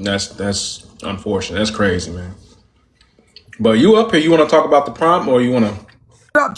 That's unfortunate. That's crazy, man. But you up here? You want to talk about the prompt, or you want to? Up,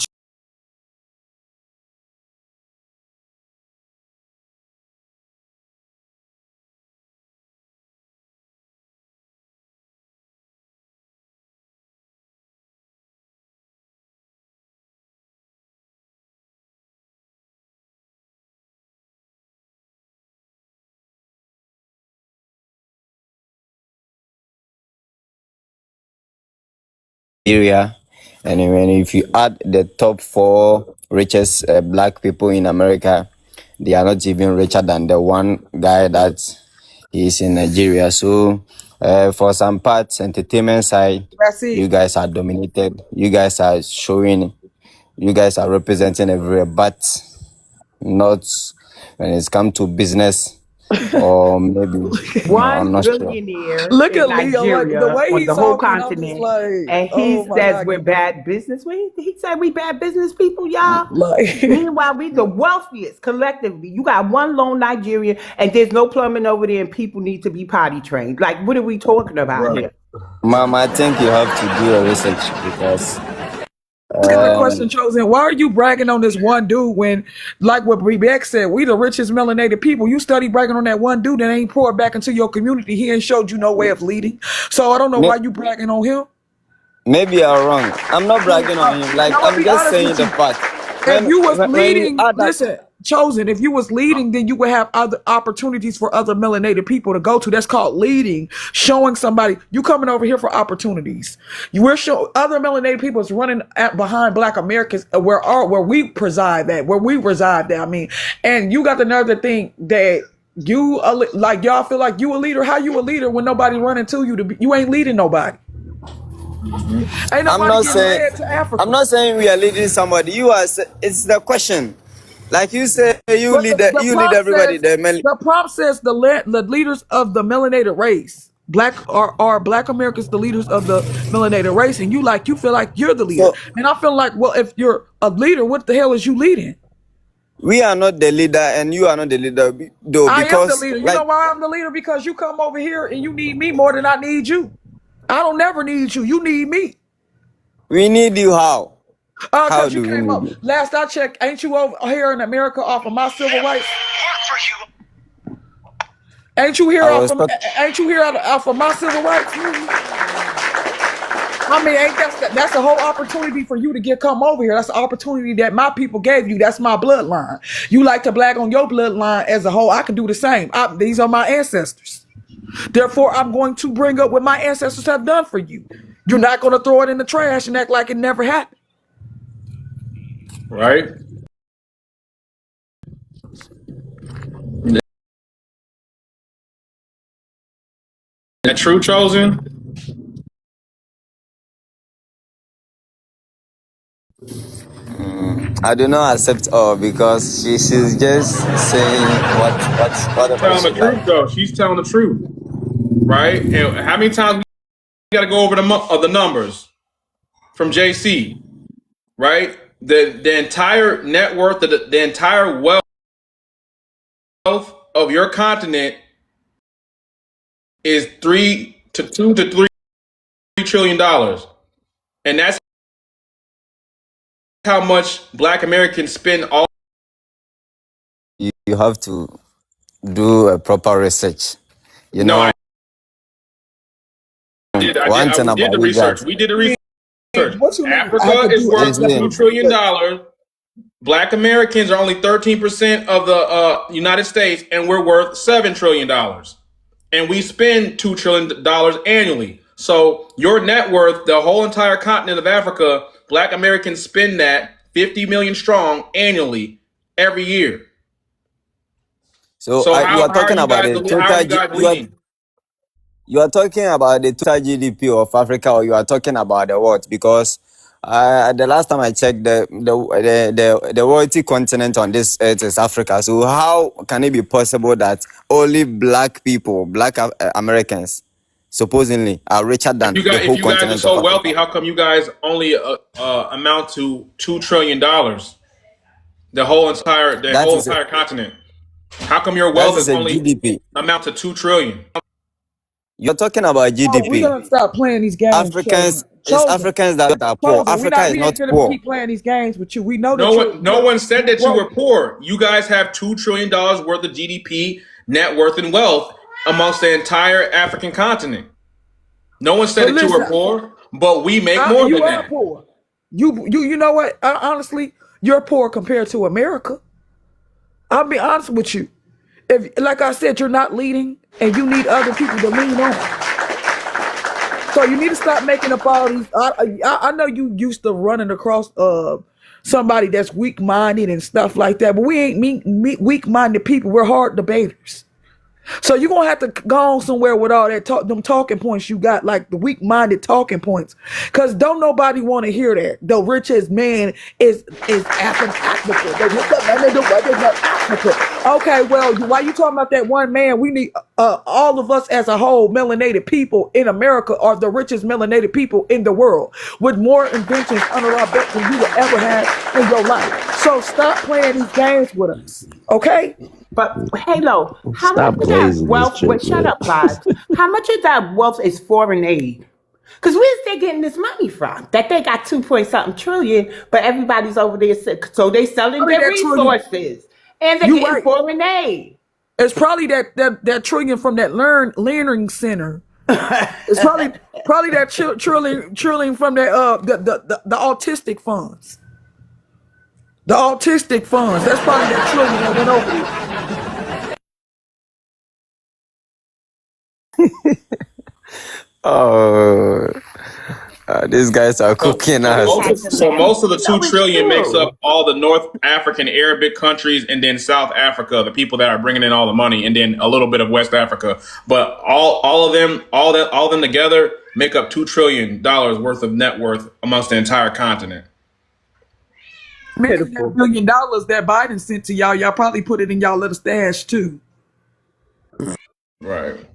Nigeria, and then if you add the top four richest black people in America, they are not even richer than the one guy that is in Nigeria. So, for some parts, entertainment side, that's you it. guys are dominated. You guys are showing. You guys are representing everywhere, but not when it's come to business or maybe no, I'm One not sure. billionaire Look in at Leo, like the Nigeria way on he the whole talking. I'm just continent, like, and oh he my says god, we're bad business. He said we bad business people, y'all. like Meanwhile, we the wealthiest collectively. You got one lone Nigerian, and there's no plumbing over there, and people need to be potty trained. Like, what are we talking about Right. here? Mom, I think you have to do a research because look at the um, question chosen. Why are you bragging on this one dude when, like what Rebecca said, we the richest melanated people? You study bragging on that one dude that ain't poured back into your community. He ain't showed you no way of leading. So I don't know why may- you bragging on him. maybe you're wrong. I'm not bragging on him. And Like I'm gonna I'm be just honest saying with the you. fact. If you was When you leading, add that, listen, chosen, if you was leading, then you would have other opportunities for other melanated people to go to. That's called leading, showing somebody you coming over here for opportunities. You were show other melanated people is running behind Black Americans where we preside at, where we reside at. I mean, and you got the nerve to think that you like y'all feel like you a leader. How you a leader when nobody running to you to be? You ain't leading nobody. Ain't I'm nobody not getting saying led to I'm Africa. not saying we are leading somebody. It's the question. Like you say, But the you lead prompt everybody. says the leaders of the melanated race. Black are Black Americans the leaders of the melanated race, and you feel like you're the leader. So And I feel like, well, if you're a leader, what the hell is you leading? we are not the leader, and you are not the leader, though, I am the because leader. You know like why I'm the leader? Because you come over here and you need me more than I need you. I don't never need you. You need me. we need you. How? How Cause you do we came need up. you? Last I checked, ain't you over here in America off of my civil rights? Ain't you here I off was of talking. ain't you here off of my civil rights? I mean, ain't that's a whole opportunity for you to come over here. That's an opportunity that my people gave you. That's my bloodline. You like to brag on your bloodline as a whole. I can do the same. These are my ancestors. Therefore, I'm going to bring up what my ancestors have done for you. You're not going to throw it in the trash and act like it never happened. Right. That true, chosen. I do not accept all because she's just saying whatever Telling she the truth like. though. She's telling the truth, right? And how many times we got to go over the numbers from JC, right? The entire net worth, the entire wealth of your continent is 2 to 3 trillion dollars, and that's how much Black Americans spend all. You have to do a proper research. You No, know, one thing we did about the you research. guys. We did the research. What you mean? I Africa could is do worth exactly. $2 trillion. Black Americans are only 13% of the United States, and we're worth $7 trillion. And we spend $2 trillion annually. So your net worth, the whole entire continent of Africa, Black Americans spend that 50 million strong annually every year. So So you are how are talking you about guys the how are total. you guys You are leading? you are talking about the total GDP of Africa, or you are talking about the what? Because the last time I checked, the wealthy continent on this earth is Africa. So how can it be possible that only black people, Americans, supposedly are richer than the If whole you guys are continent of so Africa? wealthy, how come you guys only amount to $2 trillion? The That whole is a, entire continent. How come your that wealth is is a only GDP. amount to 2 trillion? You're talking about Oh, we're GDP. gonna stop playing these games, Africans, chosen. it's Chosen. Africans that are poor. Chosen. Africa is We not ain't gonna poor. keep playing these games with you. We know No that one, no one said that you broke. were poor. You guys have $2 trillion worth of GDP, net worth, and wealth amongst the entire African continent. No one said But that you were listen, poor, but we make more you than are that. poor. You know what? Honestly, you're poor compared to America. I'll be honest with you. If, like I said, you're not leading, and you need other people to lean on. So you need to stop making up all these. I know you used to running across somebody that's weak minded and stuff like that, but we ain't weak minded people. We're hard debaters. So you're gonna have to go on somewhere with all that them talking points you got, like the weak-minded talking points. Cause don't nobody want to hear that. The richest man is Africa. They look up and they do what they got Africa. Okay, well, why you talking about that one man? We need all of us as a whole, melanated people in America are the richest melanated people in the world, with more inventions under our belt than you will ever have in your life. So stop playing these games with us, okay? But Halo, how Stop much of that glazing this wealth? chick, But shut man. up, vibes. How much of that wealth is foreign aid? Because where's they getting this money from? That they got 2 point something trillion, but everybody's over there, so they selling Probably their that trillion. resources and they're You getting right. foreign aid. It's probably that trillion from that learning center. It's probably that trillion from that the autistic funds. The autistic funds. That's probably that trillion that went over there. Oh, these guys are cooking us. So most of the No, 2 it's trillion makes true. up all the North African Arabic countries, and then South Africa, the people that are bringing in all the money, and then a little bit of West Africa. But all of them, all of them together make up $2 trillion worth of net worth amongst the entire continent. Man, that Pitiful. $1 billion that Biden sent to y'all probably put it in y'all little stash too. Right.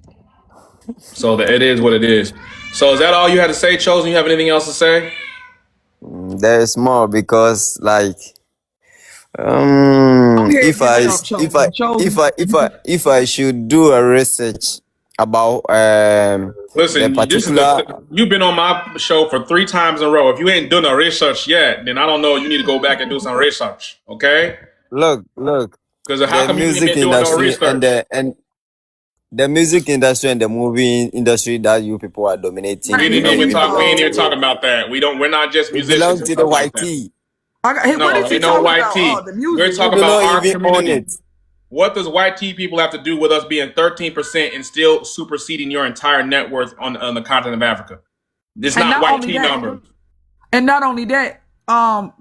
So it is what it is. So is that all you had to say, Chosen? You have anything else to say? There's more because, like, Go ahead if and get I it off, chosen. if I should do a research about the Listen, particular, you've been on my show for 3 times in a row. If you ain't done a research yet, then I don't know. You need to go back and do some research, okay? look, Because how the come you ain't music been doing no industry research? the music industry and the movie industry that you people are dominating Right, We he didn't don't even even talk. We ain't even belong. talking about that. We're not just it musicians belongs and to the stuff like that. YT. What No, is he ain't no talking about? YT. Oh, the We're music. talking You do about not our even own community. it. What does YT people have to do with us being 13% and still superseding your entire net worth on the continent of Africa? It's And not not only YT that, numbers. and not only that,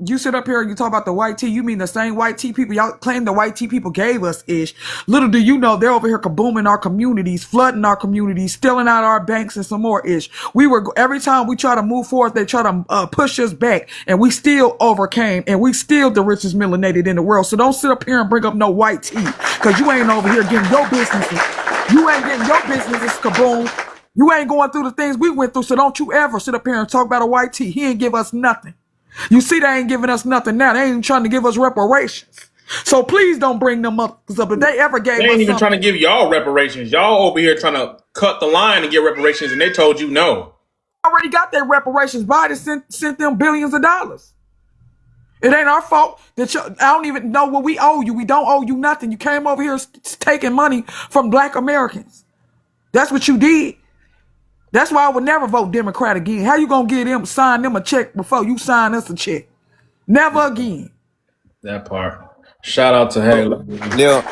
you sit up here and you talk about the white tea. You mean the same white tea people y'all claim the white tea people gave us ish. Little do you know they're over here kabooming our communities, flooding our communities, stealing out our banks and some more ish. We were every time we try to move forward, they try to push us back, and we still overcame, and we still the richest melanated in the world. So don't sit up here and bring up no white tea, cause you ain't over here getting your businesses. You ain't getting your businesses kaboom. You ain't going through the things we went through. So don't you ever sit up here and talk about a white tea. He ain't give us nothing. You see, they ain't giving us nothing now. They ain't even trying to give us reparations. So please don't bring them up. Because if they ever gave They ain't us even trying to something, give y'all reparations. Y'all over here trying to cut the line and get reparations, and they told you no. already got their reparations. Biden sent them billions of dollars. It ain't our fault that I don't even know what we owe you. We don't owe you nothing. You came over here taking money from black Americans. That's what you did. That's why I would never vote Democrat again. How you gonna get them sign them a check before you sign us a check? Never again. That part. Shout out to Halo. Leo,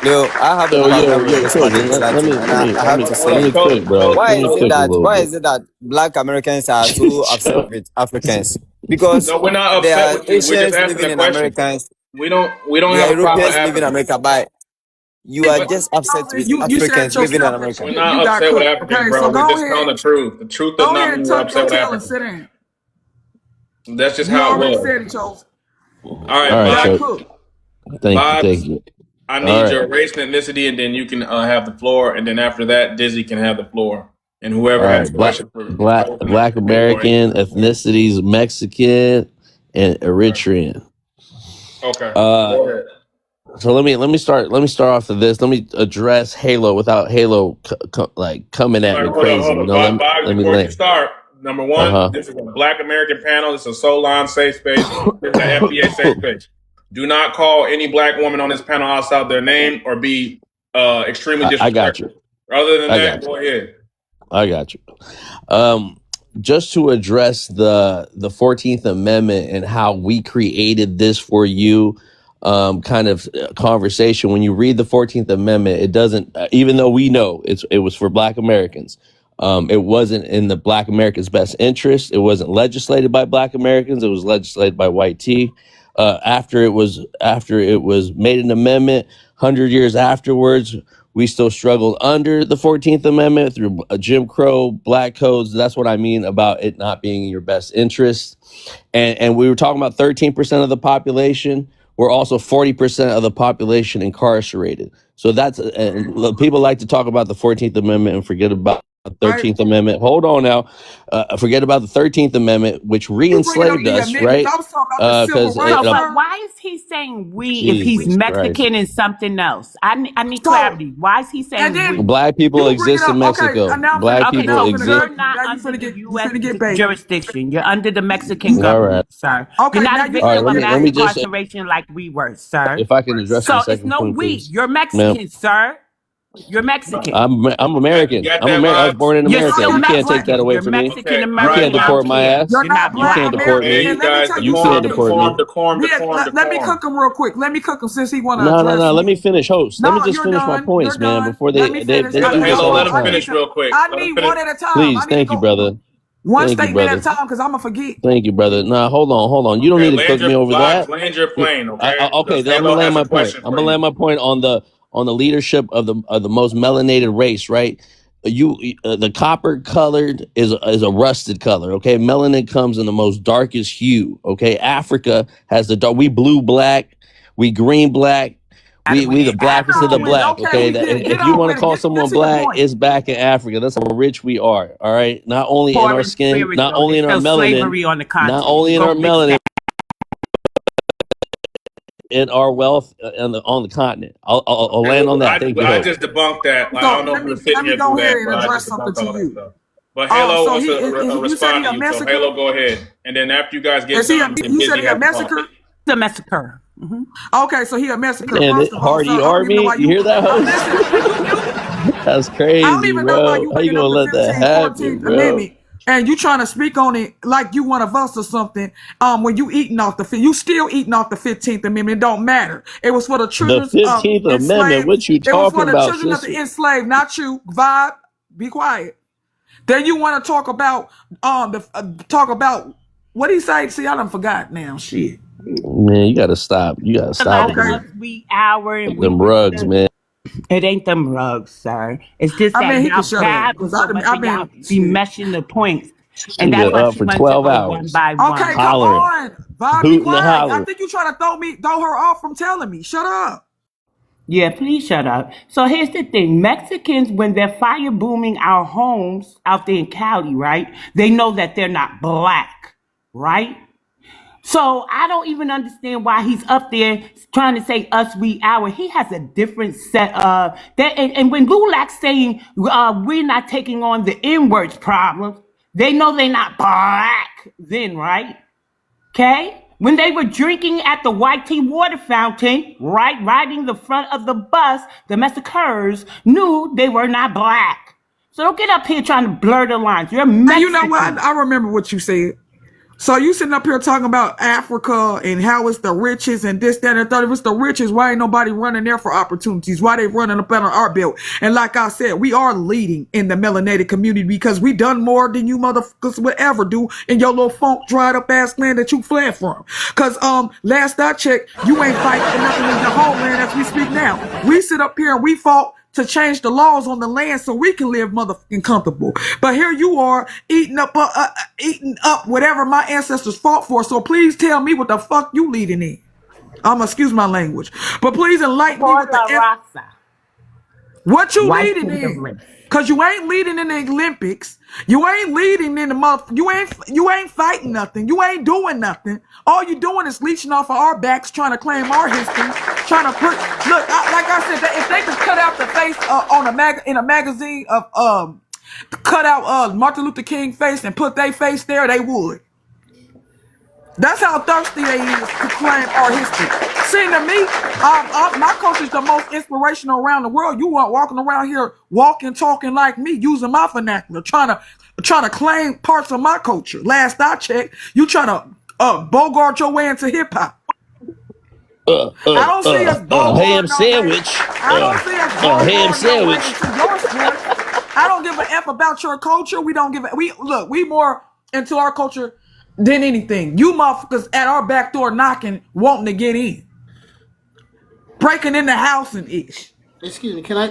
I have a Yo, problem with this children, particular thing, and I have to let say, me cook, bro. why Let me is it cook a that little bit. Black Americans are so upset with Africans? Because No, we're not there upset are with you. We're just Asians asking living a in question. Americans, We don't there have are a problem with Europeans living in Africa. America, but you are But just upset with You said it Africans living in yourself. America. we're You not got upset with cooked. Africans, Okay, bro. so We're go just telling the ahead. truth. The truth does Go not ahead and mean we're tuck upset your with tail and Africa. sit down. That's just You how it already was. said it, Charles. All All right, right, You got Chuck. cooked. Thank Vibes. you. I All need right. your race and ethnicity, and then you can have the floor. And then after that, Dizzy can have the floor. And All whoever has right. Black questions for Black American, ethnicities, Mexican, and Eritrean. Okay. Uh Go ahead. So let me start off of this. Let me address Halo without Halo like coming at All me right, hold on, crazy. hold You on. know, Bob, let me before you land. start, number one, this is a Black American panel. This is a Solon safe space. This is an FBA safe space. Do not call any Black woman on this panel outside their name or be extremely disrespectful. I got you. Other than I that, got go ahead. I got you. Just to address the 14th Amendment and how we created this for you kind of conversation. When you read the 14th Amendment, it doesn't, even though we know it was for Black Americans, it wasn't in the Black Americans' best interest. It wasn't legislated by Black Americans. It was legislated by white T. After it was made an amendment, 100 years afterwards, we still struggled under the 14th Amendment through Jim Crow, black codes. That's what I mean about it not being in your best interest. And we were talking about 13% of the population. We're also 40% of the population incarcerated. So that's, and people like to talk about the 14th Amendment and forget about the 13th Amendment. Hold on now. Forget about the 13th Amendment, which re-enslaved us, right? I was talking about the civil rights. So, but why is he saying we if he's Jesus Mexican Christ. and something else? I need clarity. Why is he saying And then- we? Black people You bring exist it in up. Okay, Mexico. and now- Black Okay, people so exist. you're not Now you under finna the get- you U.S. finna get bait. jurisdiction. You're under the Mexican All government, right. sir. Okay, You're now not a you- victim All right, of let mass me just- incarceration like we were, sir. If I can address So the it's second no point, we. please. You're Mexican, sir. You're Mexican. I'm American. You got I'm that, American. I was Bob? born in You're America. still You can't Mexican. take that away You're from me. Mexican Okay, American. You can't deport my ass. You're You're not not You can't black. deport Hey, me. you guys, You can't deport me. decorum. Let me cook him real quick. Let me cook him since he want to No, address Let me. me finish, host. Let No, me just you're finish my done. points, You're man. done. Before Let me they finish. do I this need Halo, all let the him time. finish real quick. I Let him need finish. one at a time. Please, I need thank to you, go brother. one Thank you, statement at brother. a time because I'm gonna forget. Thank you, brother. Nah, hold on. You don't Okay, need to cook me over that. land your plane, okay? Okay, Because then I'm Halo gonna land has a my point. question I'm for gonna you. land my point on the leadership of the most melanated race, right? The copper colored is a rusted color. Okay, melanin comes in the most darkest hue. Okay, Africa has the dark. We blue black, we green black. We the blackest of the black. Okay, if you want to call someone black, it's back in Africa. That's how rich we are. All right, not only in Poor our in skin, spirit, not though. only in our There's still melanin, slavery on the continent. not only in Go our fix melanin, that. in our wealth on the continent. I'll land on that. Thank you. I Hope. just debunked that. Like, So I don't know if you were sitting let me here go do ahead that, and but I address just something debunked to all that you. stuff. But Halo so wants he- to you said respond he to a you, so massacre? Halo, go ahead. And then after you guys get Is he? done, You said he a massacre? The massacre. Okay, so he a massacre. Man, First of all, Hardy so I don't even know Army, why you hear that, host? Listen, That's I don't crazy, even know why bro. you How you bringing gonna up let the that 15th, happen, 14th bro? Amendment, and you trying to speak on it like you one of us or something. When you eating off you still eating off the 15th Amendment. It don't matter. It was for the The children 15th enslaved. Amendment. What you It was for talking the about, children of sister? the enslaved, not you. Vibe. Be quiet. Then you want to talk about what he say? See, I done forgot now. Shit. Man, you gotta stop. You gotta A stop lot it. of us, we hour and we Them rugs, man. It ain't them rugs, sir. It's just I that mean, he y'all can shut up, grab 'cause so I've much been- and y'all be meshing the points. And You that's get why up she for wants 12 to go hours. one by Okay, one. come Hollering. on. Vibe, be Hooting and quiet. I hollering. think you trying to throw her off from telling me. Shut up. Yeah, please shut up. So here's the thing. Mexicans, when they're fire booming our homes out there in Cali, right? They know that they're not black, right? So I don't even understand why he's up there trying to say us, we, our. He has a different set of that. And when Gulak's saying we're not taking on the N-words problems, they know they're not black then, right? Okay? When they were drinking at the white tea water fountain, right, riding the front of the bus, the massacres knew they were not black. So don't get up here trying to blur the lines. You're Mexican. And you know what? I remember what you said. So you sitting up here talking about Africa and how it's the riches and this, that, and the third. If it's the riches, why ain't nobody running there for opportunities? Why they running up on our belt? And like I said, we are leading in the melanated community because we done more than you motherfuckers would ever do in your little funk dried up ass land that you fled from. Cause last I checked, you ain't fighting for nothing in your homeland as we speak now. We sit up here and we fought to change the laws on the land so we can live motherfucking comfortable. But here you are eating up whatever my ancestors fought for. So please tell me what the fuck you leading in. Excuse my language, but please enlighten me with Por la the raza. what you White leading in. privilege. Cause you ain't leading in the Olympics. You ain't leading in the month. You ain't fighting nothing. You ain't doing nothing. All you doing is leeching off of our backs, trying to claim our history, trying to put. Look, like I said, if they could cut out the face in a magazine of cut out Martin Luther King face and put their face there, they would. That's how thirsty they is to claim our history. See, to me, my culture is the most inspirational around the world. You weren't walking around here, talking like me, using my vernacular, trying to claim parts of my culture. Last I checked, you trying to bogart your way into hip hop. I don't see us ham sandwich. I don't see us Ham sandwich. into your sport. I don't give a F about your culture. We don't give a we more into our culture than anything. You motherfuckers at our back door knocking, wanting to get in. Breaking in the house and ish. Excuse me, can I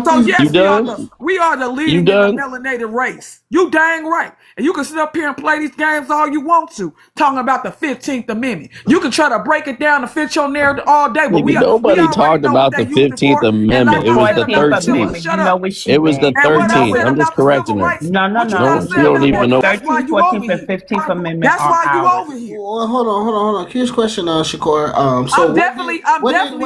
So please? yes, You done? we are the leading You in the done? melanated race. You dang right. And you can sit up here and play these games all you want to, talking about the 15th Amendment. You can try to break it down to fit your narrative all day, but Nigga, nobody already talked know about what they the used it 15th for. And Amendment. It was the 14th 13th. Shut You know up. what she It was the meant. And what I 13th. said I'm just about the correcting civil her. rights, No, what you No, not she saying don't about even know. that's why 13th, you over 14th, and here. 15th Amendment That's are why you ours. over here. Well, hold on. Here's a question, Shakur. So I'm definitely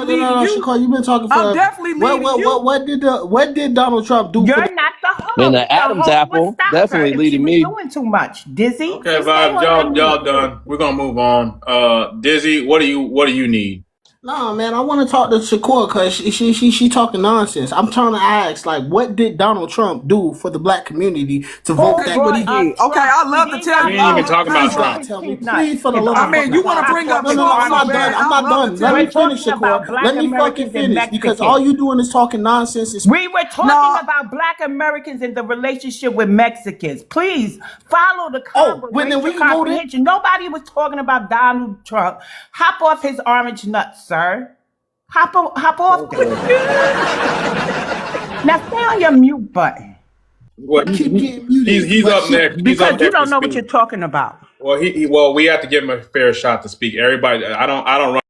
leading no, you. Shakur, you've been talking for. I'm definitely leading you. What did Donald Trump do for You're the? not the host. Man, the The Adam's host apple would stop her definitely if she leading was me. doing too much. Dizzy, Okay, just stay vibes, on your y'all mute. done. We're gonna move on. Dizzy, what do you need? No, man, I want to talk to Shakur because she talking nonsense. I'm trying to ask, like, what did Donald Trump do for the black community to vote Okay, that what he way? did. Okay, I love to tell We you. ain't I even love talking to about tell you. Trump. Tell me, please, for the love I of mean, you want to bring up No, Trump I'm so not bad. done. I'm I not love done. to Let tell me you. We're finish, talking about Shakur. black Let me fucking Americans and finish because Mexicans. all you doing is talking nonsense. We were talking No, about black Americans and the relationship with Mexicans. Please follow the Oh, well, then conversation we can go there. comprehension. Nobody was talking about Donald Trump. Hop off his orange nuts, sir. Hop off that. Now stay on your mute button What I keep getting muted. he's but up she- next. He's because up you next to don't know what you're speak. talking about. Well, well, we have to give him a fair shot to speak. Everybody, I don't run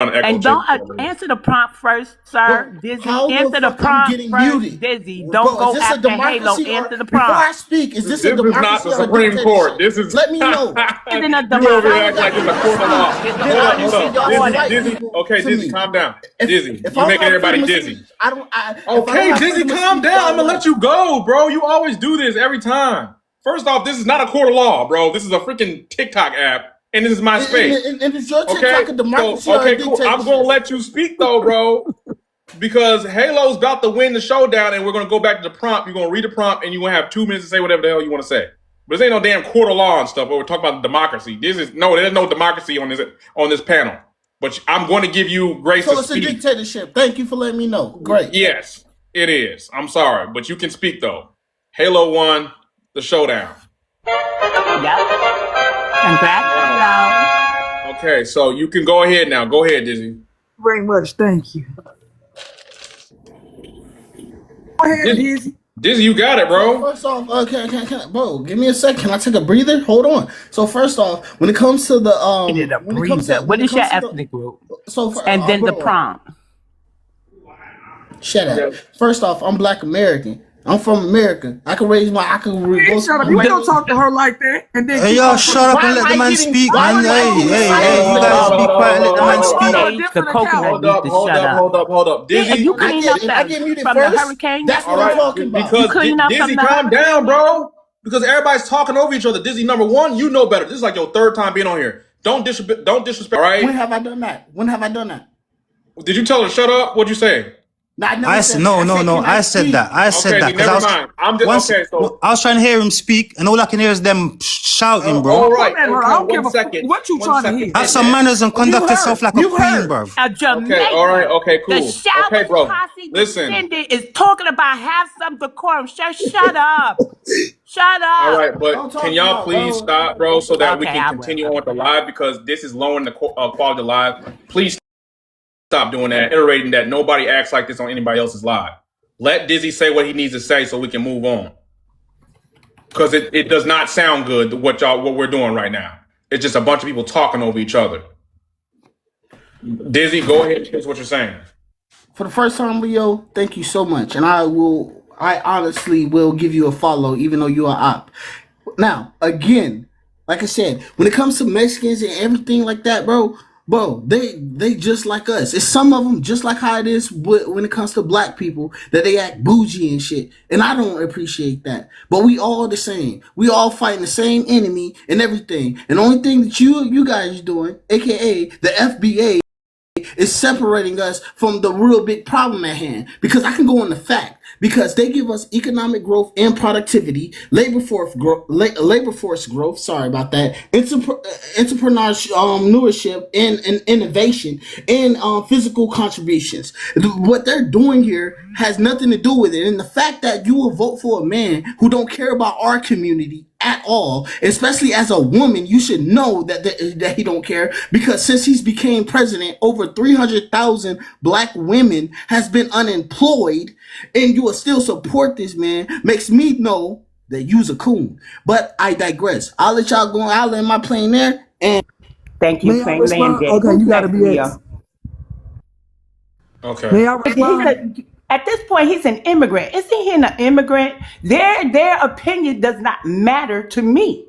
an echo And don't chamber. answer the prompt first, sir. Dizzy, How the answer the fuck I'm prompt getting first. muted? Dizzy, Bro, don't go is this a after Halo. democracy or Answer the before I prompt. speak? Is this This a is not democracy the or a Supreme Court. dictatorship? This is. Let me know. Isn't a You over here act democracy. like it's a court of law. It's Then an I Hold just up, said y'all Dizzy, some white Dizzy. people Okay, to Dizzy, me. calm down. Dizzy, If you're I don't making have everybody freedom of dizzy. speech, I don't. If I Okay, don't have Dizzy, freedom of calm speech, down. y'all I'm gonna won't. let you go, bro. You always do this every time. First off, this is not a court of law, bro. This is a freaking TikTok app, and this is my space. And it's your Okay, TikTok a democracy so or a okay, cool. I'm gonna dictatorship? let you speak though, bro, because Halo's about to win the showdown, and we're gonna go back to the prompt. You're gonna read the prompt, and you're gonna have 2 minutes to say whatever the hell you want to say. But this ain't no damn court of law and stuff. But we're talking about democracy. There's no democracy on this panel. But I'm going to give you grace So to it's a speak. dictatorship. Thank you for letting me know. Great. Yes, it is. I'm sorry, but you can speak though. Halo won the showdown. Yep. Congratulations. Okay, so you can go ahead now. Go ahead, Dizzy. very much. Thank you. Go ahead, Dizzy. Dizzy, you got it, bro. First off, bro, give me a second. Can I take a breather? Hold on. So first off, when it comes to the when it comes to What is your to the- ethnic group? so And then the bro, prompt. Shut up. First off, I'm Black American. I'm from America. I can raise my. I can. Hey, shut up. You don't talk to her like that. And then Hey, keep y'all, on- shut up and let the man speak, man. Hey, you guys be quiet, let the man speak. The coconut Hold need up, to hold shut up, up. hold up, hold up. Yeah, Dizzy, you clean up I get muted from first. the hurricane. That's what all I'm talking about. because clean up Dizzy, from the calm hurricane? down, bro. Because everybody's talking over each other. Dizzy, number one, you know better. This is like your third time being on here. Don't disrespect. All When right? have I done that? When have I done that? Did you tell her to shut up? What'd you say? No, I never I said said no. can I said speak? that. I said Okay, that then because I never was. mind. I'm just once- okay. So I was trying to hear him speak, and all I can hear is them shouting, all bro. right. Come at her. Okay, I don't give a one second. what you One trying to second. hear. Have some manners and conduct You yourself heard. like a You queen, heard. bro. A Jamaican. Okay, all right, okay, cool. The Showers Okay, bro. Posse Listen. descendant is talking about have some decorum. Shut up. Shut up. All right, but Don't talk can y'all about, please bro. stop, bro, so that we Okay, can I will. continue on with the live because this is lowering the quality of the live. Please stop doing that, iterating that nobody acts like this on anybody else's live. Let Dizzy say what he needs to say so we can move on. Because it does not sound good what we're doing right now. It's just a bunch of people talking over each other. Dizzy, go ahead. Here's what you're saying. For the first time, Leo, thank you so much, and I will I honestly will give you a follow, even though you are op. Now, again, like I said, when it comes to Mexicans and everything like that, bro, they just like us. It's some of them just like how it is when it comes to black people that they act bougie and shit, and I don't appreciate that. But we all the same. We all fighting the same enemy and everything. And the only thing that you guys are doing, aka the FBA, is separating us from the real big problem at hand. Because I can go on the fact. Because they give us economic growth and productivity, labor force growth. Sorry about that. Entrepreneurship and innovation and physical contributions. What they're doing here has nothing to do with it. And the fact that you will vote for a man who don't care about our community at all, especially as a woman, you should know that he don't care, because since he's became president, over 300,000 black women has been unemployed, and you will still support this man makes me know that you's a coon. But I digress. I'll let y'all go. I'll land my plane there. And Thank you, May I plain respond? landed. Okay, you gotta Next, be Leo? it. Okay. May I respond? At this point, he's an immigrant. Isn't he an immigrant? Their opinion does not matter to me.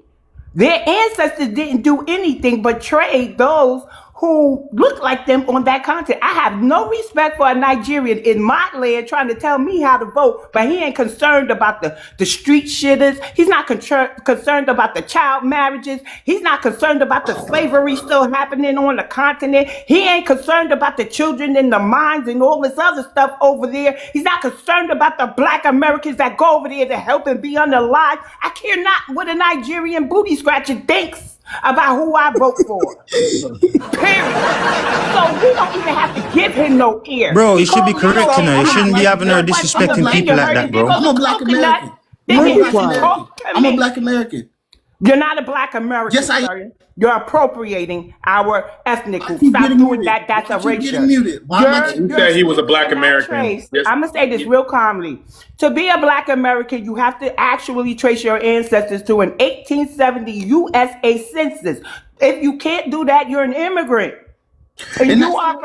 Their ancestors didn't do anything but trade those who look like them on that continent. I have no respect for a Nigerian in my land trying to tell me how to vote, but he ain't concerned about the street shitters. He's not concerned about the child marriages. He's not concerned about the slavery still happening on the continent. He ain't concerned about the children in the mines and all this other stuff over there. He's not concerned about the black Americans that go over there to help him be unalive. I care not what a Nigerian booty scratcher thinks about who I vote for. Period. So we don't even have to give him no ear. Bro, you should be Because, correcting her. You shouldn't be having her I'm a disrespecting black people like that, bro. I'm a black American. I'm a black American. You're not a black American, Yes, I am. sir. You're appropriating our ethnic group. keep Stop getting doing muted? that. That's I keep erasure. getting muted. Why am I getting You said he was a black American. Trace, Yes. I'm gonna say this real calmly. To be a black American, you have to actually trace your ancestors to an 1870 USA census. If you can't do that, you're an immigrant. And And you that's- are